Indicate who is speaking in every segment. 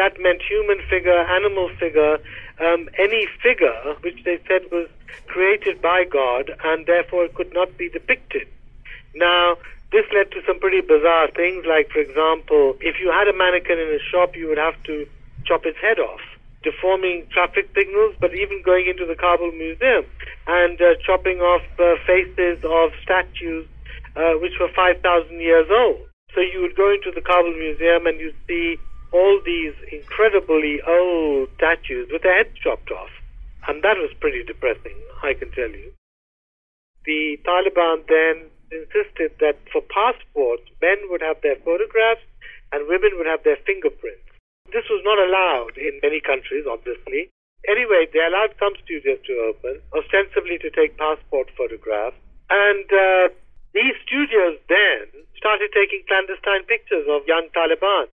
Speaker 1: that meant human figure, animal figure, any figure which they said was created by God and therefore could not be depicted. Now, this led to some pretty bizarre things, like, for example, if you had a mannequin in a shop, you would have to chop its head off, deforming traffic signals, but even going into the Kabul Museum and chopping off faces of statues which were 5,000 years old. So you would go into the Kabul Museum and you'd see all these incredibly old statues with their heads chopped off. And that was pretty depressing, I can tell you. The Taliban then insisted that for passports, men would have their photographs and women would have their fingerprints. This was not allowed in many countries, obviously. Anyway, they allowed some studios to open, ostensibly to take passport photographs. And these studios then started taking clandestine pictures of young Taliban.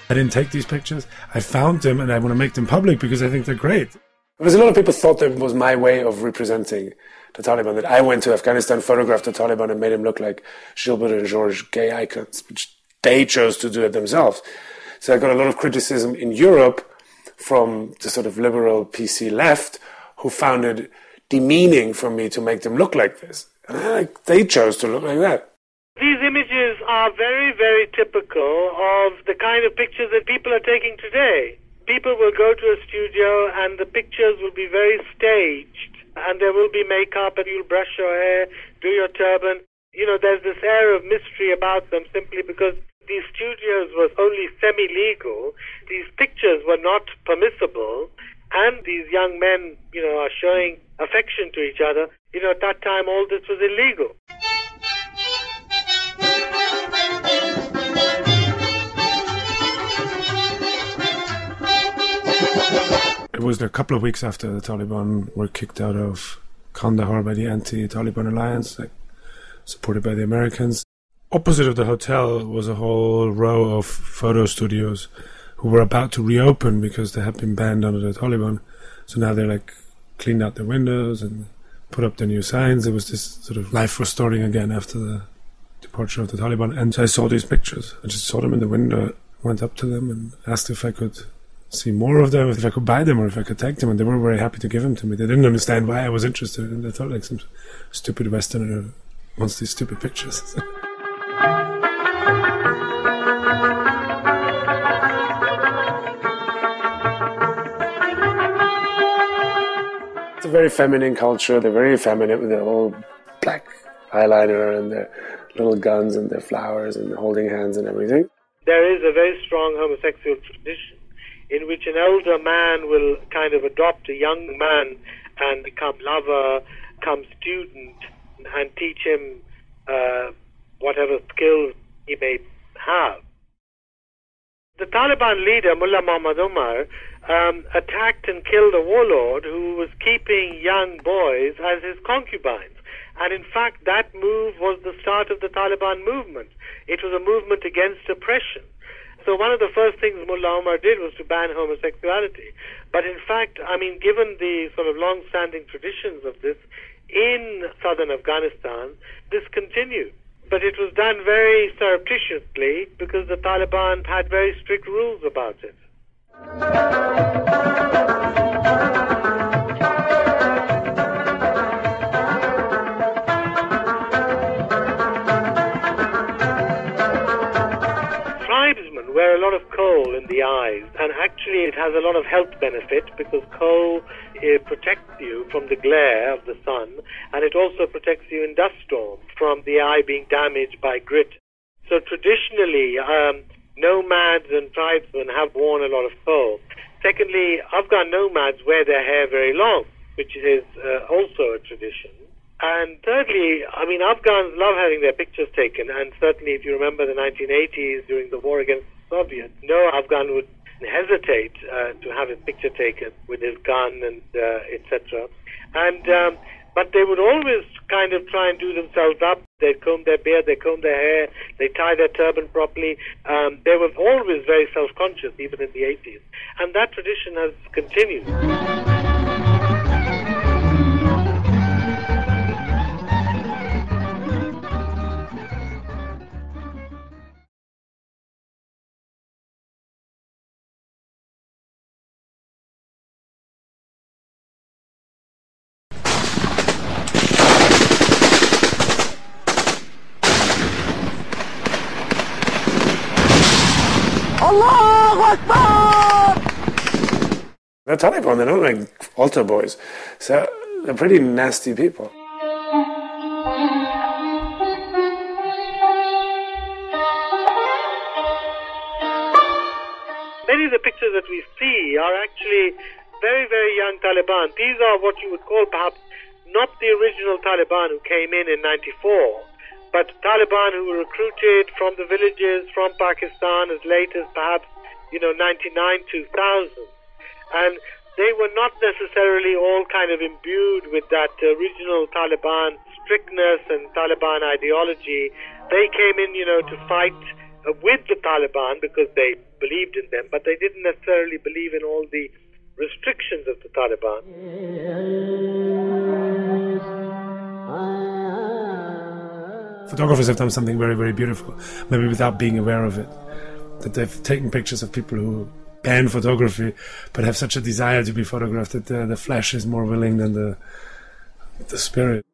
Speaker 2: I didn't take these pictures. I found them and I want to make them public because I think they're great.
Speaker 3: Because a lot of people thought that was my way of representing the Taliban, that I went to Afghanistan, photographed the Taliban and made them look like Gilbert and Georges gay icons, which they chose to do it themselves. So I got a lot of criticism in Europe from the sort of liberal PC left who found it demeaning for me to make them look like this. And they chose to look like that.
Speaker 1: These images are very, very typical of the kind of pictures that people are taking today. People will go to a studio and the pictures will be very staged and there will be makeup and you'll brush your hair, do your turban. You know, there's this air of mystery about them simply because these studios were only semi-legal. These pictures were not permissible and these young men, you know, are showing affection to each other. You know, at that time all this was illegal.
Speaker 2: It was a couple of weeks after the Taliban were kicked out of Kandahar by the anti-Taliban alliance, supported by the Americans. Opposite of the hotel was a whole row of photo studios who were about to reopen because they had been banned under the Taliban. So now they're cleaned out their windows and put up their new signs. It was this sort of life restoring again after the departure of the Taliban. And so I saw these pictures. I just saw them in the window, went up to them and asked if I could see more of them, if I could buy them or if I could take them, and they were very happy to give them to me. They didn't understand why I was interested, and they thought like some stupid Westerner wants these stupid pictures. It's a very feminine culture. They're very effeminate with their whole black eyeliner and their little guns and their flowers and holding hands and everything.
Speaker 1: There is a very strong homosexual tradition in which an elder man will kind of adopt a young man and become lover, become student, and teach him whatever skills he may have. The Taliban leader, Mullah Muhammad Umar, attacked and killed a warlord who was keeping young boys as his concubines. And in fact, that move was the start of the Taliban movement. It was a movement against oppression. So one of the first things Mullah Omar did was to ban homosexuality. But in fact, I mean, given the sort of long-standing traditions of this in southern Afghanistan, this continued. But it was done very surreptitiously because the Taliban had very strict rules about it. Tribesmen wear a lot of coal in the eyes, and actually it has a lot of health benefit because coal protects you from the glare of the sun, and it also protects you in dust storms from the eye being damaged by grit. So traditionally, nomads and tribesmen have worn a lot of coal. Secondly, Afghan nomads wear their hair very long, which is also a tradition. And thirdly, I mean, Afghans love having their pictures taken, and certainly if you remember the 1980s during the war against the Soviets, no Afghan would hesitate to have his picture taken with his gun and etc. And But they would always kind of try and do themselves up. They'd comb their beard, they'd comb their hair, they'd tie their turban properly. They were always very self-conscious, even in the 80s. And that tradition has continued.
Speaker 3: The Taliban, they're not like altar boys. So they're pretty nasty people.
Speaker 1: Many of the pictures that we see are actually very, very young Taliban. These are what you would call perhaps not the original Taliban who came in 94, but Taliban who were recruited from the villages, from Pakistan as late as perhaps, 99, 2000. And they were not necessarily all kind of imbued with that original Taliban strictness and Taliban ideology. They came in, to fight with the Taliban because they believed in them, but they didn't necessarily believe in all the restrictions of the Taliban.
Speaker 2: Photographers have done something very, very beautiful, maybe without being aware of it. That they've taken pictures of people who ban photography, but have such a desire to be photographed that the flesh is more willing than the spirit.